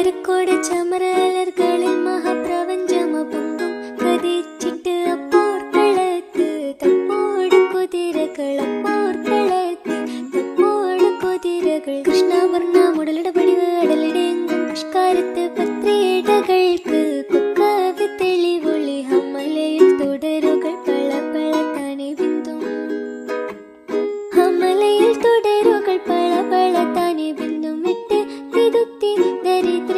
കൊട്ടാരക്കോട് ചമരലർകളിൽ മഹാപ്രപഞ്ചമപൊങ്കും കതിച്ചിട്ട് അപ്പോർക്കളത്ത് തപ്പോട് കുതിരകൾ അപ്പോർക്കളത്ത് തപ്പോട് കുതിരകൾ കൃഷ്ണവർണ്ണ മുടലിട പടിവ് അടലിടെങ്കും പുഷ്കാരത്ത് പത്രിടകൾക്ക് കൊക്കവി തെളിവൊളി ഹമലയിൽ തുടരുകൾ പള പള താനെ ബിന്ദും ഹമലയിൽ തുടരുകൾ പള പള താനെ ബിന്ദും വിട്ട് തിരുത്തി ദരിദ്ര